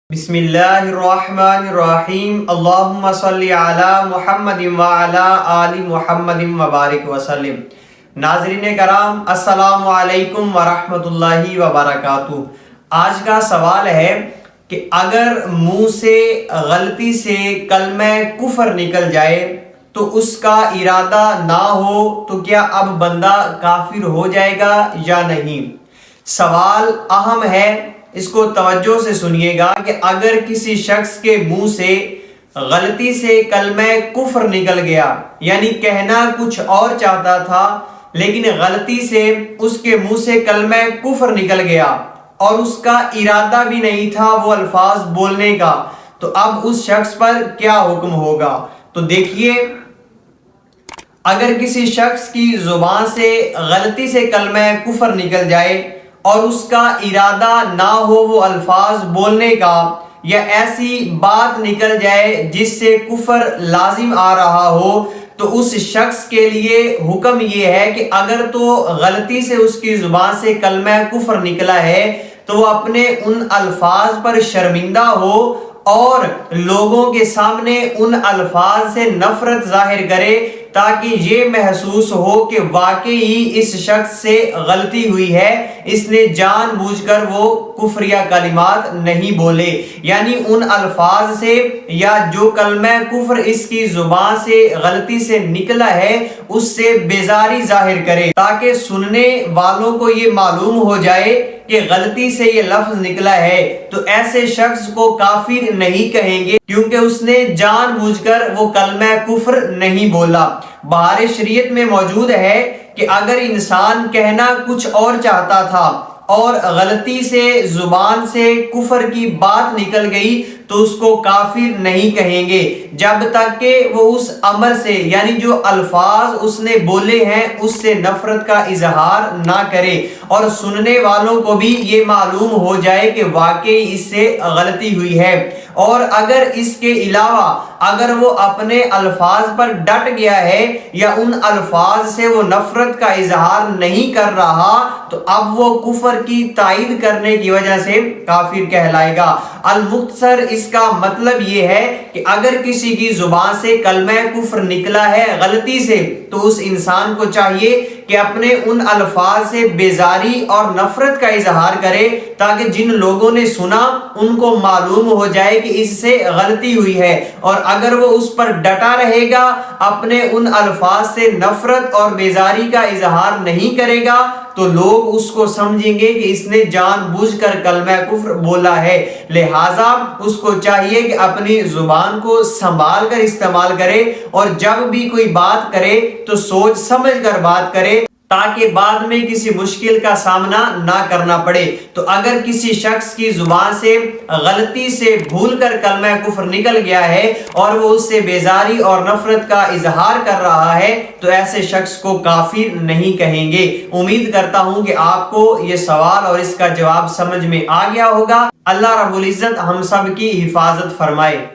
بسم اللہ الرحمن الرحیم اللہم صلی علی محمد وعلی آل محمد وبارک وسلم۔ ناظرین کرام السلام علیکم ورحمۃ اللہ وبرکاتہ۔ آج کا سوال ہے کہ اگر منہ سے غلطی سے کلمہ کفر نکل جائے تو اس کا ارادہ نہ ہو تو کیا اب بندہ کافر ہو جائے گا یا نہیں؟ سوال اہم ہے، اس کو توجہ سے سنیے گا کہ اگر کسی شخص کے منہ سے غلطی سے کلمہ کفر نکل گیا، یعنی کہنا کچھ اور چاہتا تھا لیکن غلطی سے اس کے منہ سے کلمہ کفر نکل گیا اور اس کا ارادہ بھی نہیں تھا وہ الفاظ بولنے کا، تو اب اس شخص پر کیا حکم ہوگا؟ تو دیکھیے، اگر کسی شخص کی زبان سے غلطی سے کلمہ کفر نکل جائے اور اس کا ارادہ نہ ہو وہ الفاظ بولنے کا، یا ایسی بات نکل جائے جس سے کفر لازم آ رہا ہو، تو اس شخص کے لیے حکم یہ ہے کہ اگر تو غلطی سے اس کی زبان سے کلمہ کفر نکلا ہے تو وہ اپنے ان الفاظ پر شرمندہ ہو اور لوگوں کے سامنے ان الفاظ سے نفرت ظاہر کرے، تاکہ یہ محسوس ہو کہ واقعی اس شخص سے غلطی ہوئی ہے، اس نے جان بوجھ کر وہ کفریہ کلمات نہیں بولے، یعنی ان الفاظ سے یا جو کلمہ کفر اس کی زبان سے غلطی سے نکلا ہے اس سے بیزاری ظاہر کرے، تاکہ سننے والوں کو یہ معلوم ہو جائے کہ غلطی سے یہ لفظ نکلا ہے، تو ایسے شخص کو کافر نہیں کہیں گے کیونکہ اس نے جان بوجھ کر وہ کلمہ کفر نہیں بولا۔ بہار شریعت میں موجود ہے کہ اگر انسان کہنا کچھ اور چاہتا تھا اور غلطی سے زبان سے کفر کی بات نکل گئی تو اس کو کافر نہیں کہیں گے جب تک کہ وہ اس عمل سے، یعنی جو الفاظ اس نے بولے ہیں اس سے نفرت کا اظہار نہ کرے اور سننے والوں کو بھی یہ معلوم ہو جائے کہ واقعی اس سے غلطی ہوئی ہے۔ اور اگر اس کے علاوہ اگر وہ اپنے الفاظ پر ڈٹ گیا ہے یا ان الفاظ سے وہ نفرت کا اظہار نہیں کر رہا تو اب وہ کفر کی تائید کرنے کی وجہ سے کافر کہلائے گا۔ المختصر اس کا مطلب یہ ہے کہ اگر کسی کی زبان سے کلمہ کفر نکلا ہے غلطی سے تو اس انسان کو چاہیے کہ اپنے ان الفاظ سے بیزاری اور نفرت کا اظہار کرے، تاکہ جن لوگوں نے سنا ان کو معلوم ہو جائے کہ اس سے غلطی ہوئی ہے، اور اگر وہ اس پر ڈٹا رہے گا، اپنے ان الفاظ سے نفرت اور بیزاری کا اظہار نہیں کرے گا تو لوگ اس کو سمجھیں گے کہ اس نے جان بوجھ کر کلمہ کفر بولا ہے۔ لہٰذا اس کو چاہیے کہ اپنی زبان کو سنبھال کر استعمال کرے اور جب بھی کوئی بات کرے تو سوچ سمجھ کر بات کرے، تاکہ بعد میں کسی مشکل کا سامنا نہ کرنا پڑے۔ تو اگر کسی شخص کی زبان سے غلطی سے بھول کر کلمہ کفر نکل گیا ہے اور وہ اس سے بیزاری اور نفرت کا اظہار کر رہا ہے تو ایسے شخص کو کافر نہیں کہیں گے۔ امید کرتا ہوں کہ آپ کو یہ سوال اور اس کا جواب سمجھ میں آ گیا ہوگا۔ اللہ رب العزت ہم سب کی حفاظت فرمائے۔